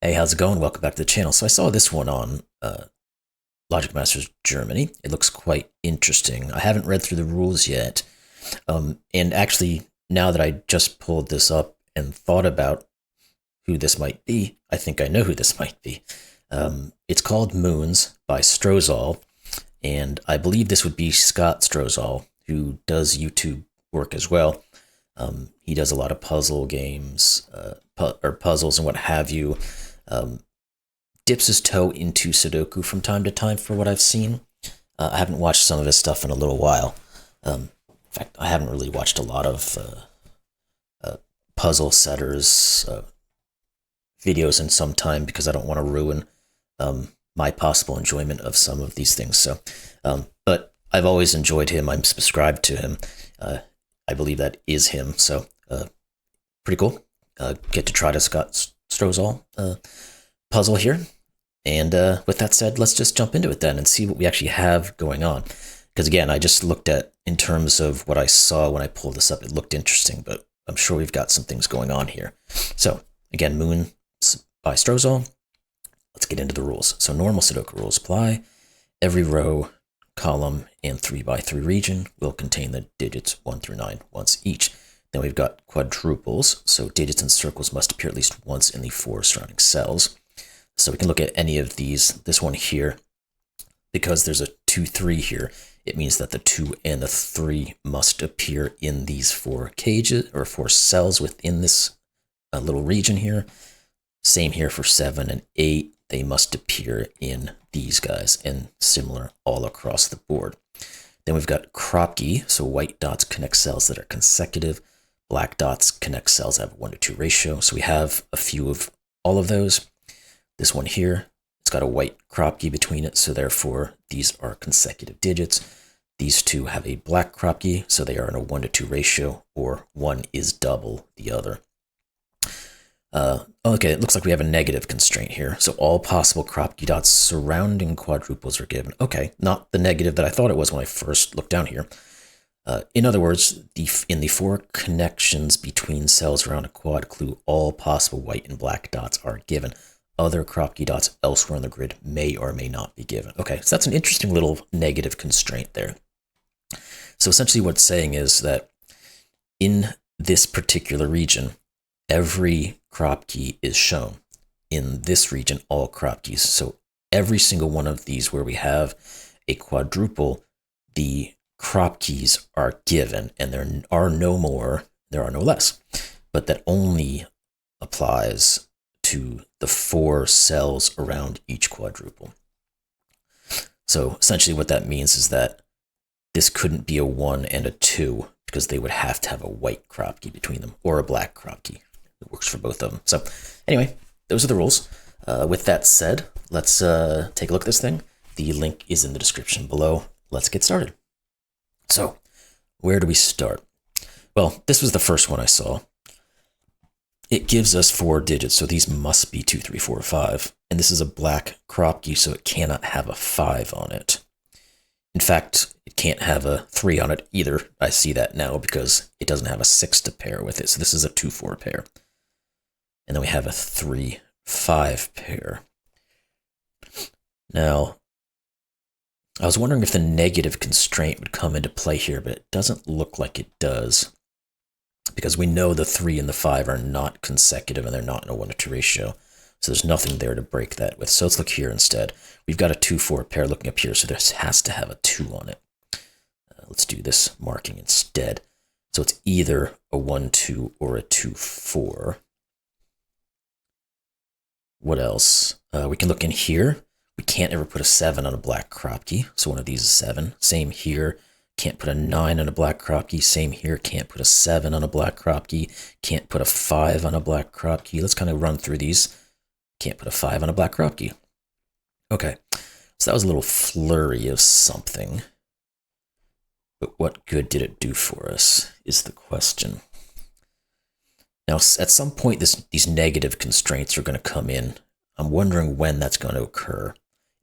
Hey, how's it going? Welcome back to the channel. So I saw this one on Logic Masters Germany. It looks quite interesting. I haven't read through the rules yet. And actually, now that I just pulled this up and thought about who this might be, I think I know who this might be. It's called Moons by Strosahl, and I believe this would be Scott Strosahl, who does YouTube work as well. He does a lot of puzzle games, or puzzles and what have you. Dips his toe into Sudoku from time to time for what I've seen. I haven't watched some of his stuff in a little while. In fact, I haven't really watched a lot of puzzle setters videos in some time because I don't want to ruin my possible enjoyment of some of these things. So, but I've always enjoyed him. I'm subscribed to him. I believe that is him. So, pretty cool. Get to try to Scott Strosahl puzzle here. And with that said, let's just jump into it then and see what we actually have going on. Because again, I just looked at, in terms of what I saw when I pulled this up, it looked interesting, but I'm sure we've got some things going on here. So again, Moon by Strosahl. Let's get into the rules. So normal Sudoku rules apply. Every row, column, and 3x3 region will contain the digits 1 through 9 once each. Then we've got quadruples, so digits and circles must appear at least once in the 4 surrounding cells. So we can look at any of these. This one here, because there's a 2, 3 here, it means that the 2 and the 3 must appear in these 4 cages, or 4 cells within this little region here. Same here for 7 and 8. They must appear in these guys, and similar all across the board. Then we've got Kropki, so white dots connect cells that are consecutive. Black dots connect cells that have a 1-to-2 ratio. So we have a few of all of those. This one here, it's got a white Kropki between it, so therefore these are consecutive digits. These two have a black Kropki, so they are in a 1-to-2 ratio, or one is double the other. Okay, it looks like we have a negative constraint here. So all possible Kropki dots surrounding quadruples are given. Okay, not the negative that I thought it was when I first looked down here. In other words, in the 4 connections between cells around a quad clue, all possible white and black dots are given. Other Kropki dots elsewhere on the grid may or may not be given. Okay, so that's an interesting little negative constraint there. So essentially what it's saying is that in this particular region, every Kropki is shown. In this region, all Kropkis. So every single one of these where we have a quadruple, the Kropkis are given, and there are no more, there are no less. But that only applies to the 4 cells around each quadruple. So essentially what that means is that this couldn't be a 1 and a 2 because they would have to have a white Kropki between them, or a black Kropki. It works for both of them. So anyway, those are the rules. With that said, let's take a look at this thing. The link is in the description below. Let's get started. So where do we start? Well, this was the first one I saw. It gives us 4 digits, so these must be 2, 3, 4, 5. And this is a black Kropki, so it cannot have a 5 on it. In fact, it can't have a 3 on it either. I see that now because it doesn't have a 6 to pair with it. So this is a 2, 4 pair. And then we have a 3, 5 pair. Now, I was wondering if the negative constraint would come into play here, but it doesn't look like it does. Because we know the 3 and the 5 are not consecutive and they're not in a 1-to-2 ratio. So there's nothing there to break that with. So let's look here instead. We've got a 2, 4 pair looking up here, so this has to have a 2 on it. Let's do this marking instead. So it's either a 1, 2 or a 2, 4. What else? We can look in here. We can't ever put a 7 on a black Kropki, so one of these is 7. Same here. Can't put a 9 on a black Kropki. Same here. Can't put a 7 on a black Kropki. Can't put a 5 on a black Kropki. Let's kind of run through these. Can't put a 5 on a black Kropki. Okay, so that was a little flurry of something. But what good did it do for us is the question. Now, at some point, these negative constraints are going to come in. I'm wondering when that's going to occur.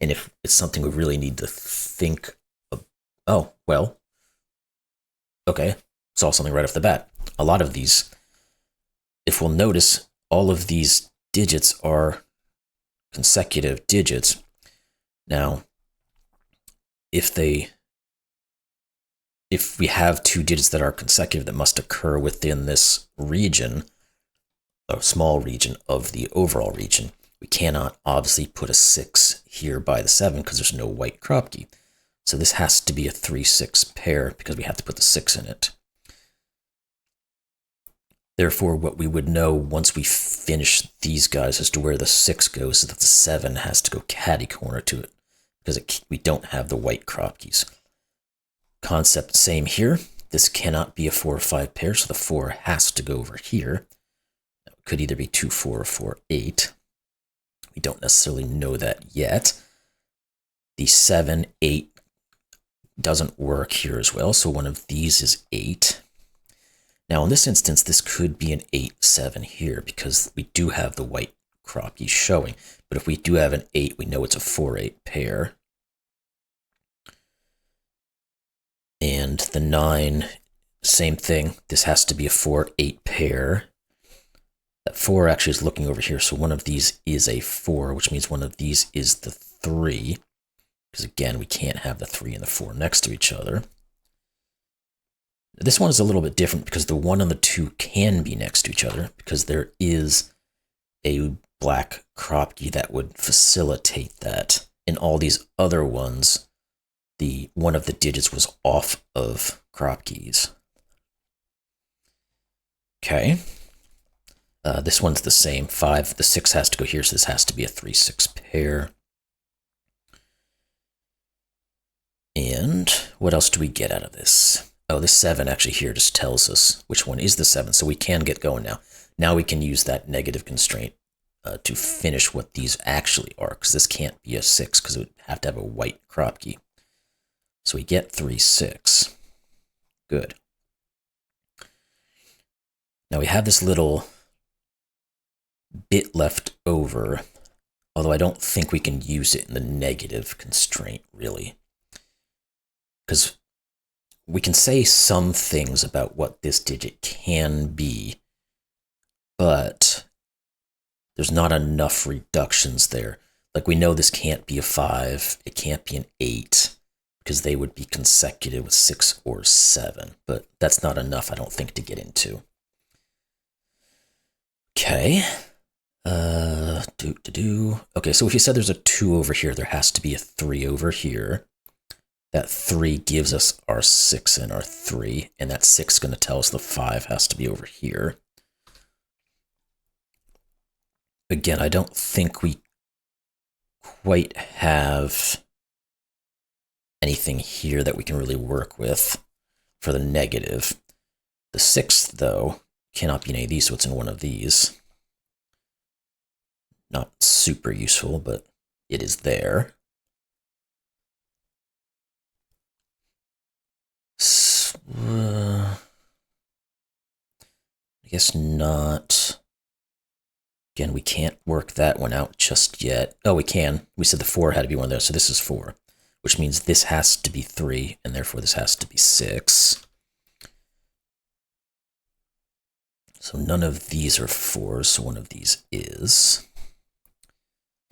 And if it's something we really need to think of. Oh, well. Okay, saw something right off the bat. A lot of these, if we'll notice, all of these digits are consecutive digits. Now, if we have two digits that are consecutive that must occur within this region, a small region of the overall region, we cannot obviously put a 6 here by the 7 because there's no white Kropki. So this has to be a 3-6 pair because we have to put the 6 in it. Therefore, what we would know once we finish these guys as to where the 6 goes is that the 7 has to go catty corner to it because we don't have the white Kropkis. Concept same here. This cannot be a 4 or 5 pair, so the 4 has to go over here. It could either be 2-4 or 4-8. We don't necessarily know that yet. The 7-8 doesn't work here as well, so one of these is 8. Now, in this instance, this could be an 8-7 here because we do have the white Kropki showing. But if we do have an 8, we know it's a 4-8 pair. And the 9, same thing. This has to be a 4-8 pair. That 4 actually is looking over here, so one of these is a 4, which means one of these is the 3. Because again, we can't have the 3 and the 4 next to each other. This one is a little bit different because the 1 and the 2 can be next to each other because there is a black Kropki that would facilitate that. In all these other ones, one of the digits was off of Kropkis. Okay. This one's the same. 5, the 6 has to go here, so this has to be a 3-6 pair. And what else do we get out of this? Oh, the 7 actually here just tells us which one is the 7, so we can get going now. Now we can use that negative constraint to finish what these actually are, because this can't be a 6, because it would have to have a white Kropki. So we get 3-6. Good. Now we have this little bit left over, although I don't think we can use it in the negative constraint, really. Because we can say some things about what this digit can be, but there's not enough reductions there. Like, we know this can't be a 5, it can't be an 8, because they would be consecutive with 6 or 7, but that's not enough, I don't think, to get into. Okay. Okay, so if you said there's a 2 over here, there has to be a 3 over here. That 3 gives us our 6 and our 3, and that 6 is going to tell us the 5 has to be over here. Again, I don't think we quite have anything here that we can really work with for the negative. The 6, though, cannot be any of these, so it's in one of these. Not super useful, but it is there. I guess not. Again, we can't work that one out just yet. Oh, we can. We said the 4 had to be one there, so this is 4, which means this has to be 3, and therefore this has to be 6. So none of these are 4s, so one of these is.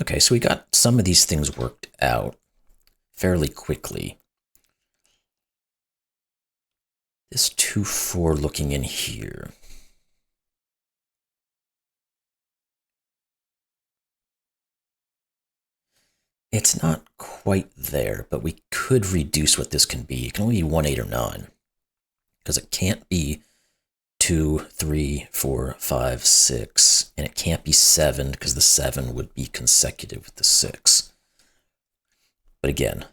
Okay, so we got some of these things worked out fairly quickly. This 2-4 looking in here. It's not quite there, but we could reduce what this can be. It can only be 1, 8, or 9. Because it can't be 2, 3, 4, 5, 6. And it can't be 7, because the 7 would be consecutive with the 6. But again,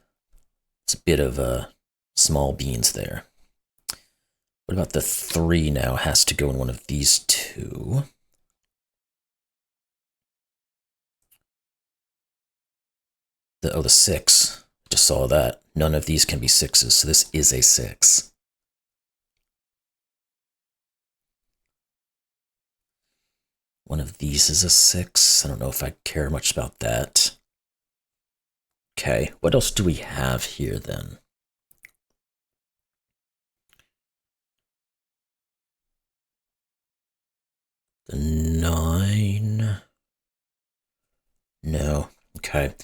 it's a bit of small beans there. What about the 3 now? Has to go in one of these 2. The 6. Just saw that. None of these can be 6s, so this is a 6. One of these is a 6. I don't know if I care much about that. Okay, what else do we have here then? The 9. No. Okay.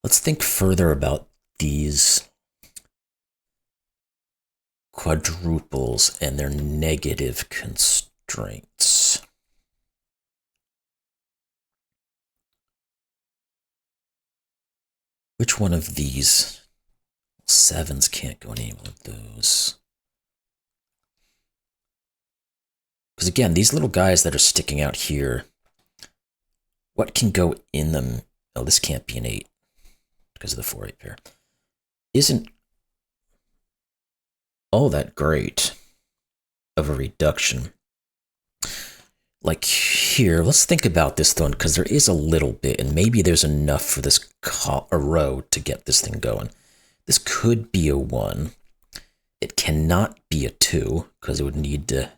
Let's think further about these quadruples and their negative constraints. Which one of these? Sevens can't go in any one of those. Because again, these little guys that are sticking out here, what can go in them? Oh, this can't be an 8 because of the 4-8 pair. Isn't all that great of a reduction. Like here, let's think about this though, because there is a little bit, and maybe there's enough for this row to get this thing going. This could be a 1. It cannot be a 2, because it would need to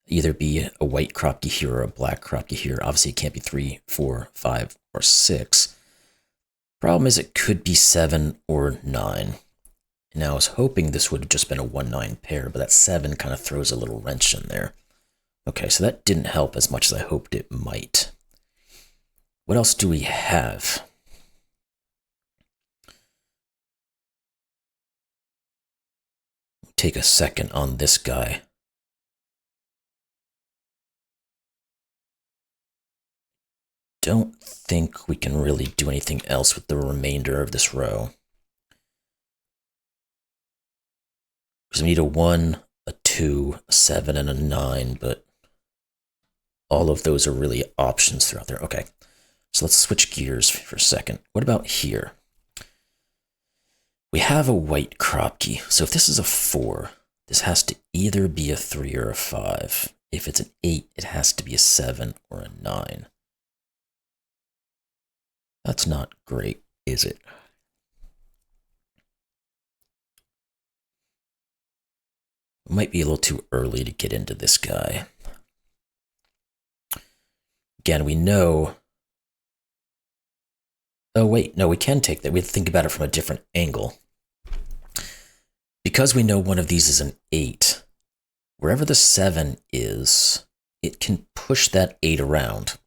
either be a white Kropki here or a black Kropki here. Obviously, it can't be 3, 4, 5, or 6. Problem is, it could be 7 or 9. Now, I was hoping this would have just been a 1-9 pair, but that 7 kind of throws a little wrench in there. Okay, so that didn't help as much as I hoped it might. What else do we have? Take a second on this guy. Don't think we can really do anything else with the remainder of this row. Because we need a 1, a 2, a 7, and a 9, but all of those are really options throughout there. Okay, so let's switch gears for a second. What about here? We have a white Kropki, so if this is a 4, this has to either be a 3 or a 5. If it's an 8, it has to be a 7 or a 9. That's not great, is it? It might be a little too early to get into this guy. Again, we know... Oh, wait, no, we can take that. We have to think about it from a different angle. Because we know one of these is an 8, wherever the 7 is, it can push that 8 around.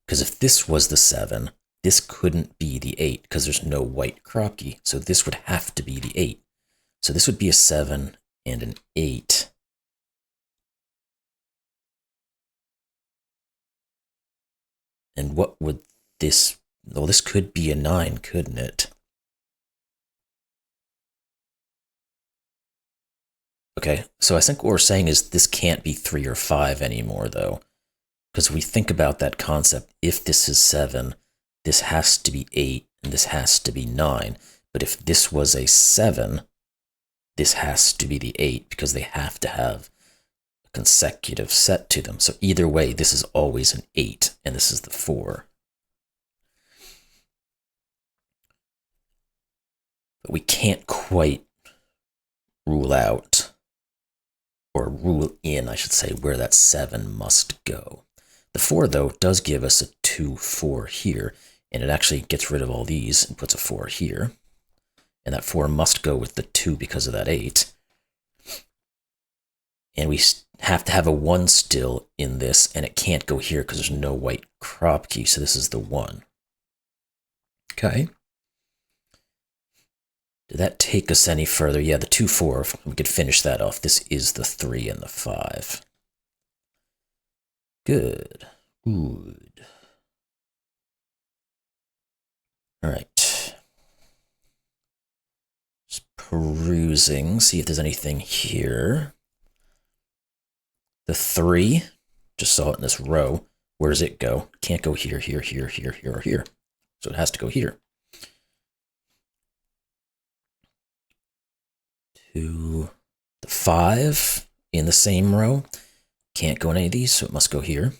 Because if this was the 7, this couldn't be the 8, because there's no white Kropki. So this would have to be the 8. So this would be a 7 and an 8. And what would this... Well, this could be a 9, couldn't it? Okay, so I think what we're saying is this can't be 3 or 5 anymore, though. Because if we think about that concept, if this is 7, this has to be 8, and this has to be 9. But if this was a 7, this has to be the 8, because they have to have a consecutive set to them. So either way, this is always an 8, and this is the 4. But we can't quite rule out, or rule in, I should say, where that 7 must go. The 4, though, does give us a 2, 4 here, and it actually gets rid of all these and puts a 4 here. And that 4 must go with the 2 because of that 8. And we have to have a 1 still in this, and it can't go here because there's no white Kropki, so this is the 1. Okay. Did that take us any further? Yeah, the 2, 4, we could finish that off. This is the 3 and the 5. Good. Good. All right. Just perusing, see if there's anything here. The 3, just saw it in this row. Where does it go? Can't go here, here, here, here, here, or here. So it has to go here. 2, the 5 in the same row. Can't go in any of these, so it must go here.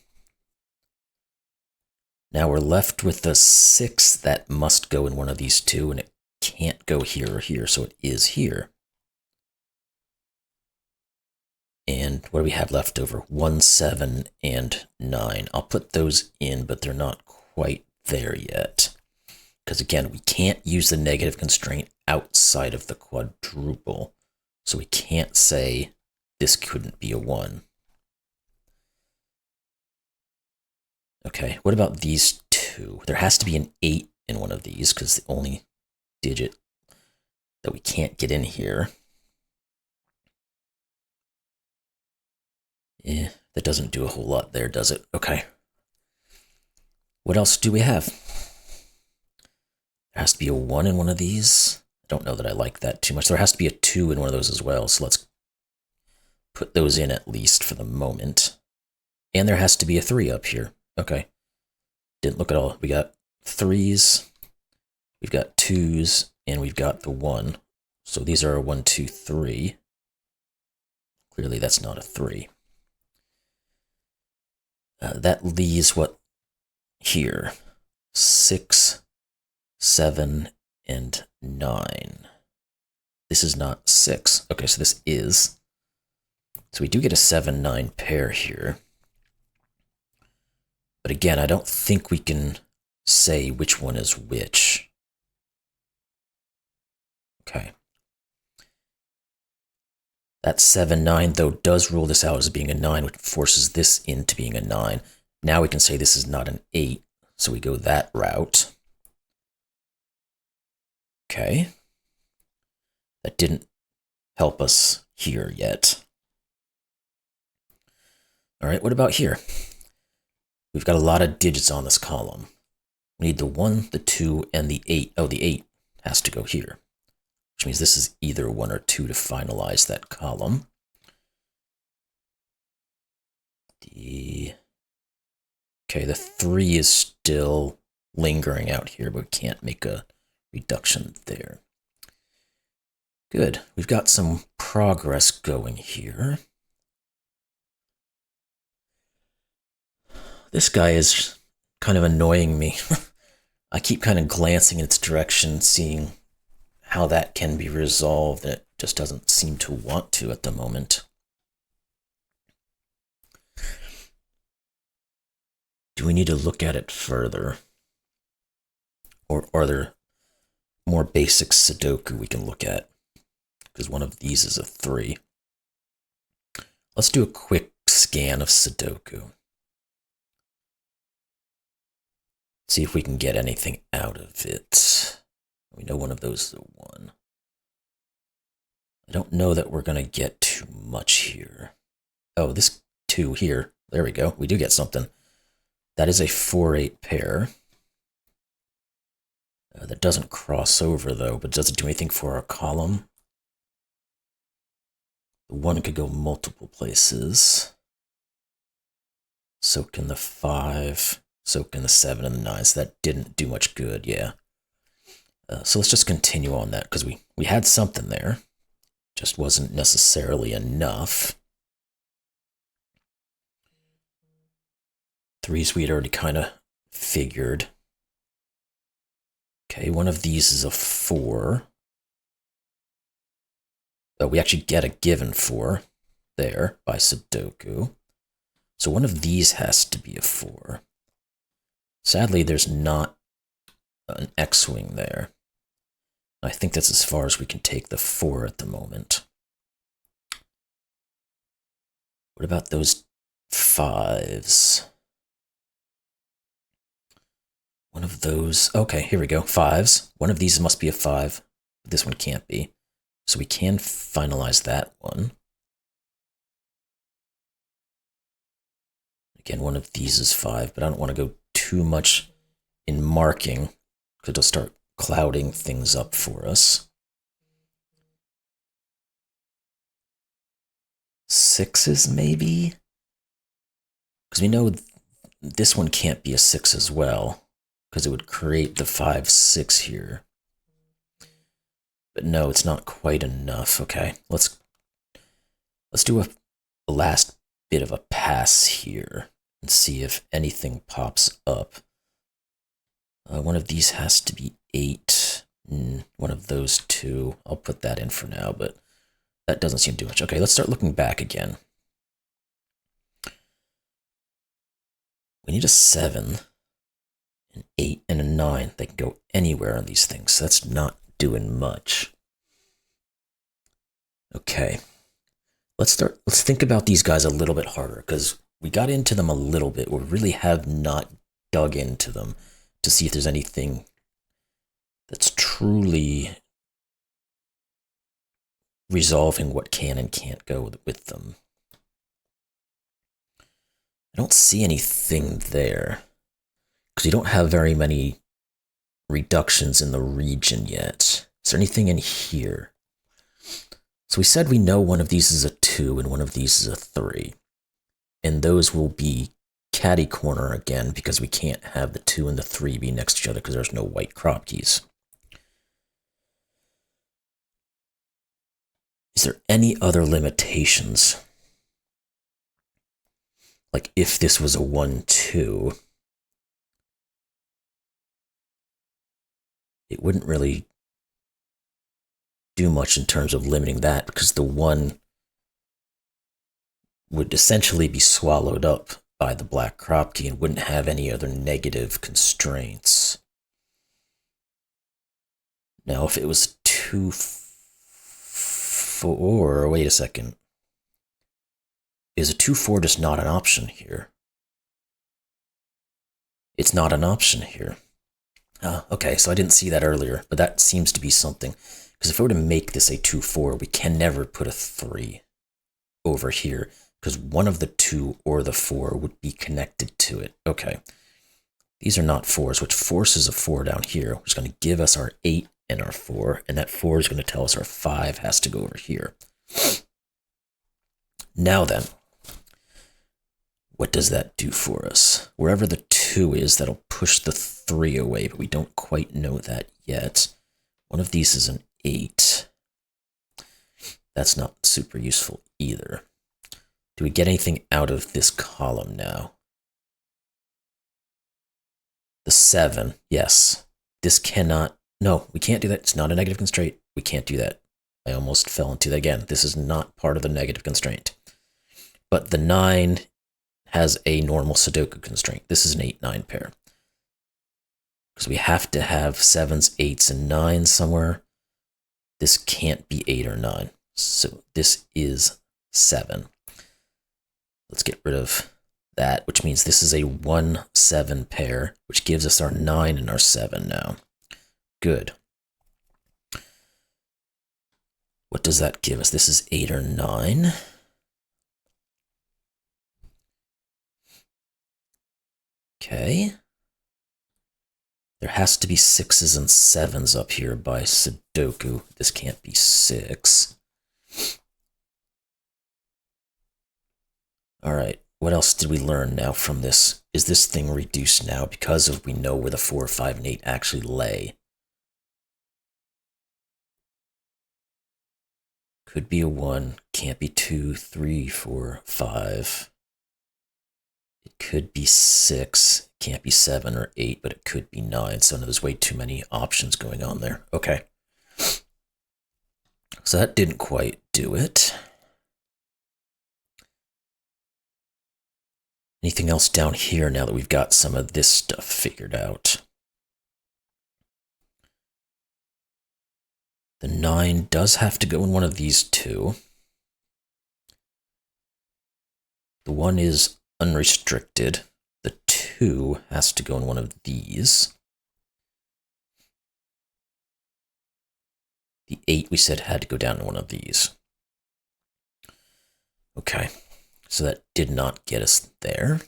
Now we're left with the 6 that must go in one of these 2, and it can't go here or here, so it is here. And what do we have left over? 1, 7, and 9. I'll put those in, but they're not quite there yet. Because again, we can't use the negative constraint outside of the quadruple. So we can't say this couldn't be a 1. Okay, what about these 2? 2. There has to be an 8 in one of these, because the only digit that we can't get in here. Yeah, that doesn't do a whole lot there, does it? Okay. What else do we have? There has to be a 1 in one of these. I don't know that I like that too much. There has to be a 2 in one of those as well, so let's put those in at least for the moment. And there has to be a 3 up here. Okay. Didn't look at all. We got 3s, we've got 2s, and we've got the 1. So these are a 1, 2, 3. Clearly that's not a 3. That leaves what here? 6, 7, and 9. This is not 6. Okay, so this is. So we do get a 7, 9 pair here. But again, I don't think we can say which one is which. Okay. That 7, 9, though, does rule this out as being a 9, which forces this into being a 9. Now we can say this is not an 8, so we go that route. Okay. That didn't help us here yet. All right, what about here? We've got a lot of digits on this column. We need the 1, the 2, and the 8. Oh, the 8 has to go here, which means this is either 1 or 2 to finalize that column. Okay, the 3 is still lingering out here, but we can't make a reduction there. Good. We've got some progress going here. This guy is kind of annoying me. I keep kind of glancing in its direction, seeing how that can be resolved, and it just doesn't seem to want to at the moment. Do we need to look at it further? Or are there more basic Sudoku we can look at? Because one of these is a 3. Let's do a quick scan of Sudoku. See if we can get anything out of it. We know one of those is a 1. I don't know that we're going to get too much here. Oh, this 2 here. There we go. We do get something. That is a 4-8 pair. That doesn't cross over, though, but doesn't do anything for our column. The 1 could go multiple places. So can the 5. So can the 7 and the 9. So that didn't do much good, yeah. So let's just continue on that, because we had something there. Just wasn't necessarily enough. 3s we had already kind of figured. Okay, one of these is a 4. Oh, we actually get a given 4 there by Sudoku. So one of these has to be a 4. Sadly, there's not an X-wing there. I think that's as far as we can take the 4 at the moment. What about those 5s? One of those, okay, here we go, 5s. One of these must be a 5, but this one can't be. So we can finalize that one. Again, one of these is 5, but I don't want to go too much in marking, because it'll start clouding things up for us. 6s maybe? Because we know this one can't be a 6 as well, because it would create the 5, 6 here. But no, it's not quite enough. Okay, let's do a last bit of a pass here and see if anything pops up. One of these has to be 8. One of those 2. I'll put that in for now, but that doesn't seem to do much. Okay, let's start looking back again. We need a 7, an 8, and a 9. They can go anywhere on these things, so that's not doing much. Okay, let's think about these guys a little bit harder, because we got into them a little bit. We really have not dug into them. to see if there's anything that's truly resolving what can and can't go with them. I don't see anything there, because we don't have very many reductions in the region yet. Is there anything in here? So we said we know one of these is a 2 and one of these is a 3. And those will be catty corner again, because we can't have the 2 and the 3 be next to each other because there's no white Kropkis. Is there any other limitations? Like if this was a 1, 2, it wouldn't really do much in terms of limiting that, because the 1 would essentially be swallowed up by the black Kropki and wouldn't have any other negative constraints. Now, if it was 2, 4, wait a second. Is a 2, 4 just not an option here? It's not an option here. Okay, so I didn't see that earlier, but that seems to be something. Because if I were to make this a 2, 4, we can never put a 3 over here, because one of the 2 or the 4 would be connected to it. Okay, these are not 4s, which forces a 4 down here, which is going to give us our 8 and our 4, and that 4 is going to tell us our 5 has to go over here. Now then, what does that do for us? Wherever the 2 is, that'll push the 3 away, but we don't quite know that yet. One of these is an 8. That's not super useful either. Do we get anything out of this column now? The 7, yes. This cannot, no, we can't do that. It's not a negative constraint. We can't do that. I almost fell into that again. This is not part of the negative constraint. But the 9 has a normal Sudoku constraint. This is an 8-9 pair. Because we have to have 7s, 8s, and 9s somewhere. This can't be 8 or 9. So this is 7. Let's get rid of that, which means this is a 1-7 pair, which gives us our 9 and our 7 now. Good. What does that give us? This is 8 or 9. Okay. There has to be 6s and 7s up here by Sudoku. This can't be 6. All right, what else did we learn now from this? Is this thing reduced now because of we know where the 4, 5, and 8 actually lay? Could be a 1, can't be 2, 3, 4, 5. It could be 6, can't be 7 or 8, but it could be 9. So there's way too many options going on there. Okay. So that didn't quite do it. Anything else down here now that we've got some of this stuff figured out? The 9 does have to go in one of these 2. The 1 is unrestricted. The 2 has to go in one of these. The 8 we said had to go down in one of these. Okay. So that did not get us there.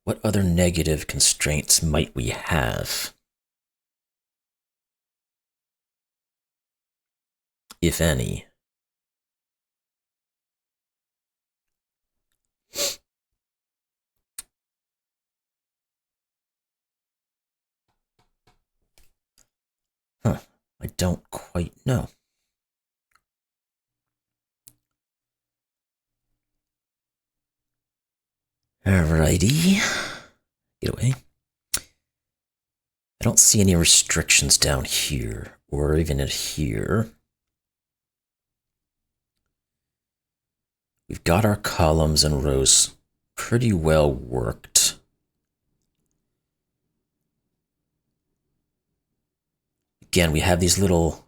What other negative constraints might we have? If any. Huh, I don't quite know. Alrighty. Get away. I don't see any restrictions down here, or even in here. We've got our columns and rows pretty well worked. Again, we have these little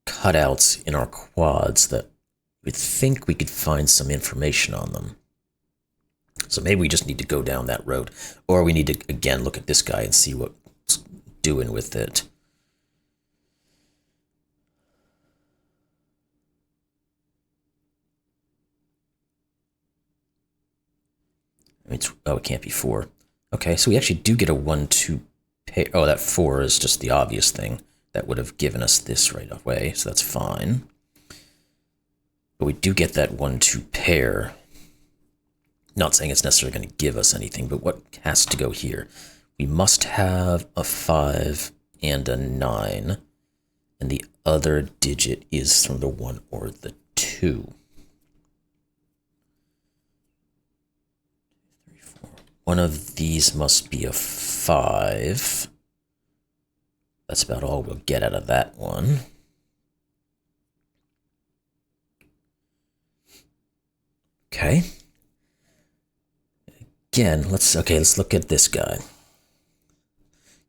cutouts in our quads that we'd think we could find some information on them. So maybe we just need to go down that road. Or we need to, again, look at this guy and see what's doing with it. Oh, it can't be 4. Okay, so we actually do get a 1-2 pair. Oh, that 4 is just the obvious thing. That would have given us this right away, so that's fine. But we do get that 1-2 pair. Not saying it's necessarily going to give us anything, but what has to go here? We must have a 5 and a 9, and the other digit is from the 1 or the 2. One of these must be a 5. That's about all we'll get out of that one. Okay. Again, let's look at this guy.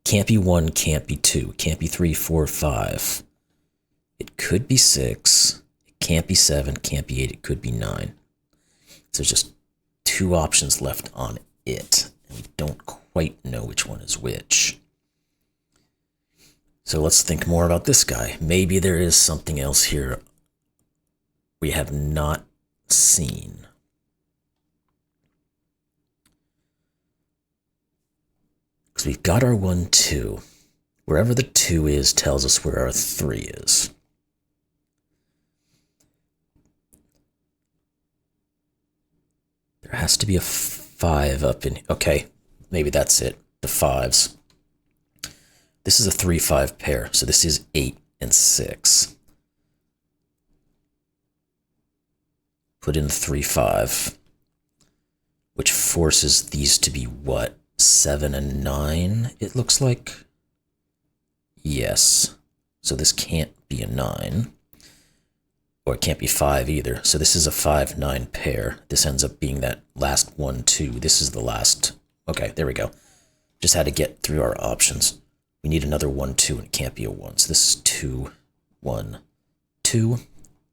Can't be 1, can't be 2, can't be 3, 4, 5. It could be 6. It can't be 7, can't be 8, it could be 9. So there's just 2 options left on it, and we don't quite know which one is which. So let's think more about this guy. Maybe there is something else here we have not seen. Because we've got our 1, 2. Wherever the 2 is tells us where our 3 is. There has to be a 5 up in... Okay, maybe that's it. The 5s. This is a 3-5 pair, so this is 8 and 6. Put in the 3-5, which forces these to be what? 7 and 9, it looks like? Yes. So this can't be a 9. Or it can't be 5 either. So this is a 5-9 pair. This ends up being that last 1, 2. This is the last. Okay, there we go. Just had to get through our options. We need another 1, 2, and it can't be a 1. So this is 2, 1, 2.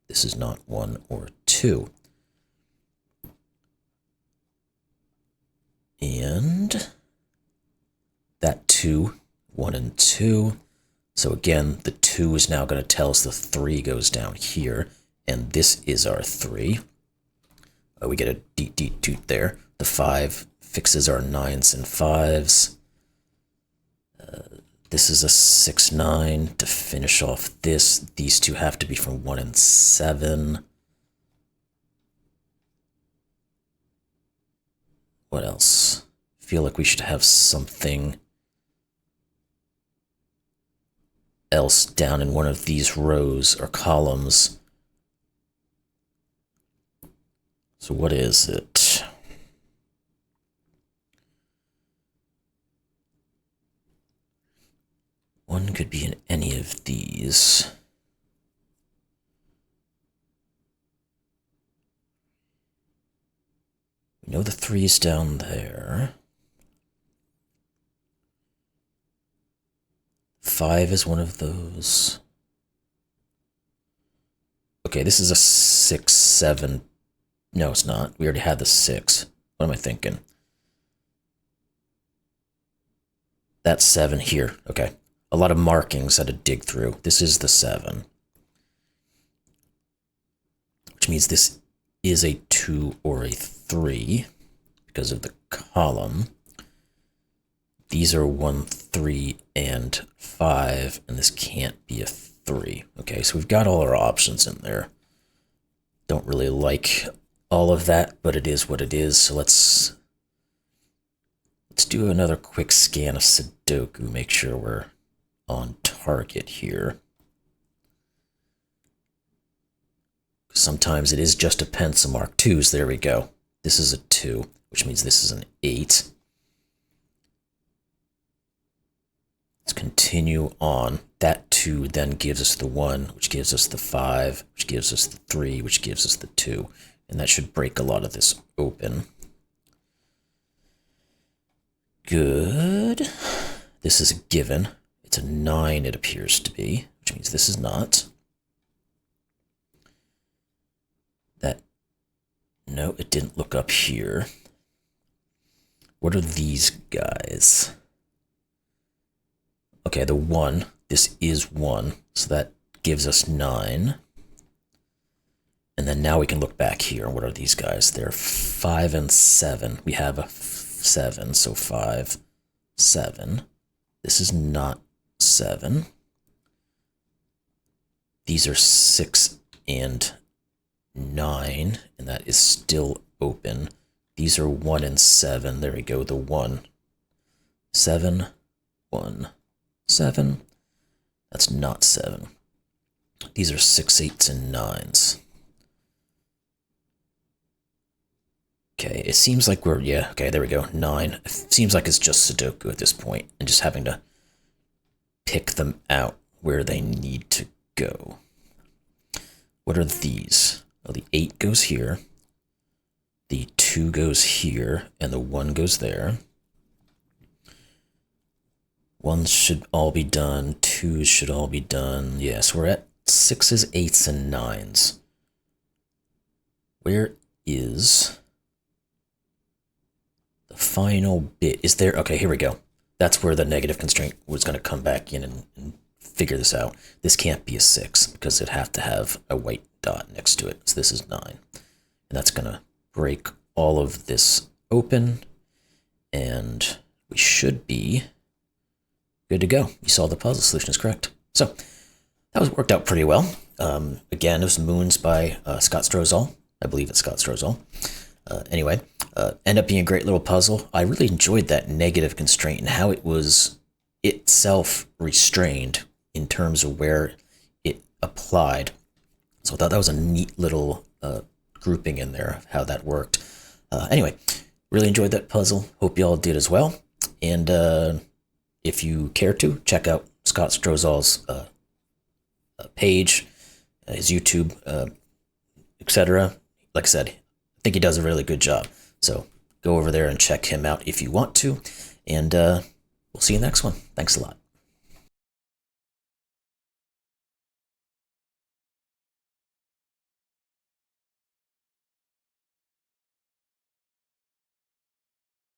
This is not 1 or 2. And that 2, 1, and 2. So again, the 2 is now going to tell us the 3 goes down here, and this is our 3. We get a deet deet toot there. The 5 fixes our 9s and 5s. This is a 6, 9 to finish off this. These two have to be from 1 and 7. What else? Feel like we should have something else down in one of these rows or columns. So what is it? One could be in any of these. We know the 3's down there. 5 is one of those. Okay, this is a 6, 7. No, it's not. We already had the 6. What am I thinking? That's 7 here. Okay. A lot of markings I had to dig through. This is the 7. Which means this is a 2 or a 3 because of the column. These are 1, 3, and 5, and this can't be a 3. Okay, so we've got all our options in there. Don't really like all of that, but it is what it is. So let's do another quick scan of Sudoku, make sure we're on target here. Sometimes it is just a pencil mark. 2s, there we go. This is a 2, which means this is an 8. Let's continue on. That 2 then gives us the 1, which gives us the 5, which gives us the 3, which gives us the 2. And that should break a lot of this open. Good. This is a given. It's a 9, it appears to be, which means this is not. That, no, it didn't look up here. What are these guys? Okay, the 1. This is 1, so that gives us 9. And then now we can look back here. What are these guys? They're 5 and 7. We have a 7, so 5, 7. This is not 7. These are 6 and 9, and that is still open. These are 1 and 7. There we go, the 1. 7, 1, 7. That's not 7. These are 6, 8s, and 9s. Okay, it seems like we're, yeah, okay, there we go, 9. It seems like it's just Sudoku at this point, and just having to pick them out where they need to go. What are these? Well, the 8 goes here, the 2 goes here, and the 1 goes there. 1s should all be done, 2s should all be done. Yes, we're at 6s, 8s, and 9s. Where is the final bit? Is there? Okay, here we go. That's where the negative constraint was going to come back in and figure this out. This can't be a 6 because it'd have to have a white dot next to it. So this is 9. And that's going to break all of this open. And we should be good to go. You solved the puzzle. Solution is correct. So that was worked out pretty well. Again, it was Moons by Scott Strosahl. I believe it's Scott Strosahl. Anyway, ended up being a great little puzzle. I really enjoyed that negative constraint and how it was itself restrained in terms of where it applied. So I thought that was a neat little grouping in there of how that worked. Anyway, really enjoyed that puzzle. Hope you all did as well. And if you care to, check out Scott Strosahl's page, his YouTube, etc. Like I said, I think he does a really good job. So go over there and check him out if you want to. And we'll see you next one. Thanks a lot.